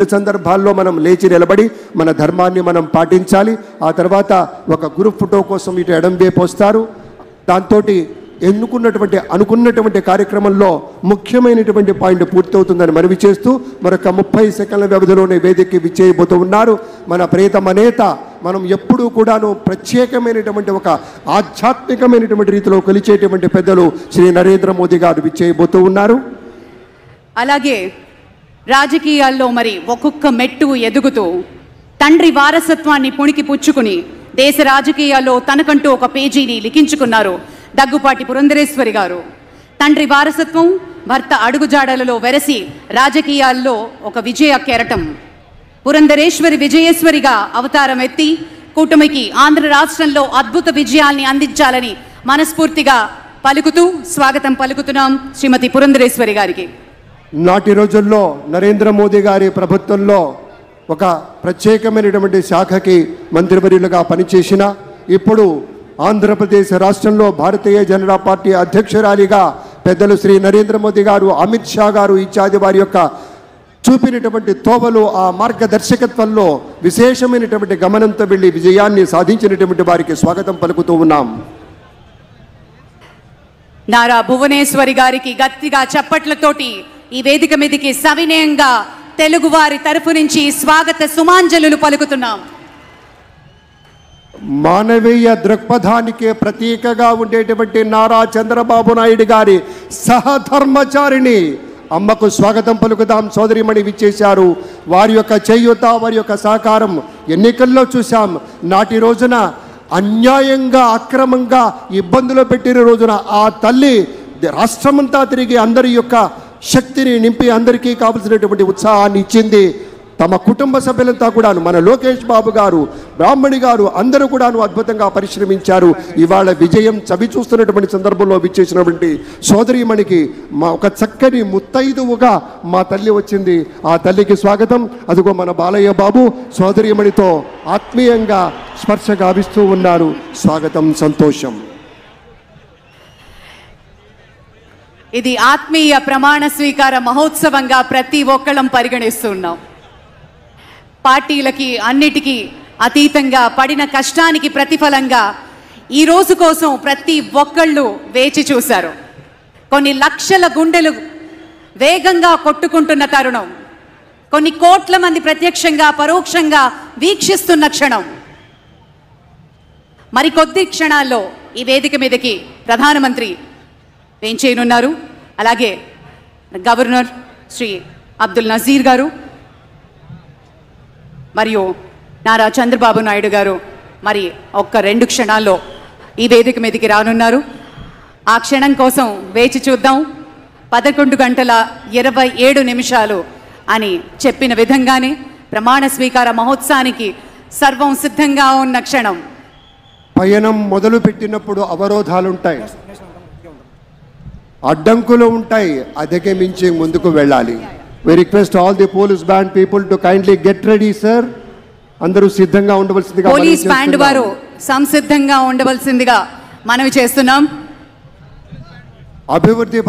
సందర్భాల్లో మనం లేచి నిలబడి మన ధర్మాన్ని మనం పాటించాలి. ఆ తర్వాత ఒక గ్రూప్ ఫోటో కోసం ఇటు ఎడం వైపు వస్తారు. దాంతో అనుకున్నటువంటి కార్యక్రమంలో ముఖ్యమైనటువంటి పాయింట్ పూర్తవుతుందని మనవి చేస్తూ మరొక 30 సెకండ్ల వ్యవధిలోనే వేదికకి విచ్చేయబోతూ ఉన్నారు మన ప్రియతమ నేత. మనం ఎప్పుడూ కూడాను ప్రత్యేకమైనటువంటి ఒక ఆధ్యాత్మికమైనటువంటి రీతిలో కొలిచేటువంటి పెద్దలు శ్రీ నరేంద్ర మోదీ గారు విచ్చేయబోతూ ఉన్నారు. అలాగే రాజకీయాల్లో మరి ఒక్కొక్క మెట్టు ఎదుగుతూ తండ్రి వారసత్వాన్ని పుణికి పుచ్చుకుని దేశ రాజకీయాల్లో తనకంటూ ఒక పేజీని లిఖించుకున్నారు దగ్గుపాటి పురంధరేశ్వరి గారు. తండ్రి వారసత్వం భర్త అడుగుజాడలలో వెరసి రాజకీయాల్లో ఒక విజయ కెరటం. పురంధరేశ్వరి విజయేశ్వరిగా అవతారం ఎత్తి కూటమికి ఆంధ్ర రాష్ట్రంలో అద్భుత విజయాల్ని అందించాలని మనస్ఫూర్తిగా పలుకుతూ స్వాగతం పలుకుతున్నాం శ్రీమతి పురంధరేశ్వరి గారికి. నాటి రోజుల్లో నరేంద్ర మోదీ గారి ప్రభుత్వంలో ఒక ప్రత్యేకమైనటువంటి శాఖకి మంత్రివర్యులుగా పనిచేసిన ఇప్పుడు ఆంధ్రప్రదేశ్ రాష్ట్రంలో భారతీయ జనతా పార్టీ అధ్యక్షురాలిగా పెద్దలు శ్రీ నరేంద్ర మోదీ గారు, అమిత్ షా గారు ఇత్యాది వారి యొక్క చూపినటువంటి తోవలు, ఆ మార్గదర్శకత్వంలో విశేషమైనటువంటి గమనంతో వెళ్ళి విజయాన్ని సాధించినటువంటి వారికి స్వాగతం పలుకుతూ ఉన్నాం. నారా భువనేశ్వరి గారికి గట్టిగా చప్పట్లతోటి ఈ వేదిక మీదకి సవినయంగా తెలుగు వారి తరఫు నుంచి స్వాగత సుమాంజలులు పలుకుతున్నాం. మానవీయ దృక్పథానికి ప్రతీకగా ఉండేటువంటి నారా చంద్రబాబు నాయుడు గారి సహధర్మచారిణి అమ్మకు స్వాగతం పలుకుదాం. సోదరిమణి విచ్చేశారు. వారి యొక్క చేయూత, వారి యొక్క సహకారం ఎన్నికల్లో చూశాం. నాటి రోజున అన్యాయంగా అక్రమంగా ఇబ్బందులు పెట్టిన రోజున ఆ తల్లి రాష్ట్రమంతా తిరిగి అందరి యొక్క శక్తిని నింపి అందరికీ కావలసినటువంటి ఉత్సాహాన్ని ఇచ్చింది. తమ కుటుంబ సభ్యులంతా కూడాను, మన లోకేష్ బాబు గారు, బ్రాహ్మణి గారు అందరూ కూడాను అద్భుతంగా పరిశ్రమించారు. ఇవాళ విజయం చవి చూస్తున్నటువంటి సందర్భంలో విచ్చేసినటువంటి సోదరిమణికి మా ఒక చక్కని ముత్తైదువుగా మా తల్లి వచ్చింది. ఆ తల్లికి స్వాగతం. అదిగో మన బాలయ్య బాబు సోదరిమణితో ఆత్మీయంగా స్పర్శ గావిస్తూ ఉన్నారు. స్వాగతం, సంతోషం. ఇది ఆత్మీయ ప్రమాణ స్వీకార మహోత్సవంగా ప్రతి ఒక్కళ్ళం పరిగణిస్తున్నాం. పార్టీలకి అన్నిటికీ అతీతంగా పడిన కష్టానికి ప్రతిఫలంగా ఈ రోజు కోసం ప్రతి ఒక్కళ్ళు వేచి చూశారు. కొన్ని లక్షల గుండెలు వేగంగా కొట్టుకుంటున్న తరుణం, కొన్ని కోట్ల మంది ప్రత్యక్షంగా పరోక్షంగా వీక్షిస్తున్న క్షణం. మరికొద్ది క్షణాల్లో ఈ వేదిక మీదకి ప్రధానమంత్రి వేంచేయనున్నారు. అలాగే గవర్నర్ శ్రీ అబ్దుల్ నజీర్ గారు మరియు నారా చంద్రబాబు నాయుడు గారు మరి ఒక్క 2 క్షణాల్లో ఈ వేదిక మీదకి రానున్నారు. ఆ క్షణం కోసం వేచి చూద్దాం. 11:27 అని చెప్పిన విధంగానే ప్రమాణ స్వీకార మహోత్సవానికి సర్వం సిద్ధంగా ఉన్న క్షణం. పయనం మొదలు పెట్టినప్పుడు అవరోధాలుంటాయి, అడ్డంకులు ఉంటాయి, అధిగమించి ముందుకు వెళ్ళాలి. We request all the police band people to kindly get ready, sir. అందరూ సిద్ధంగా ఉండవలసిందిగా పోలీస్ బ్యాండ్ వారు సంసిద్ధంగా ఉండవలసిందిగా మనవి చేస్తున్నాం. అభివృద్ధి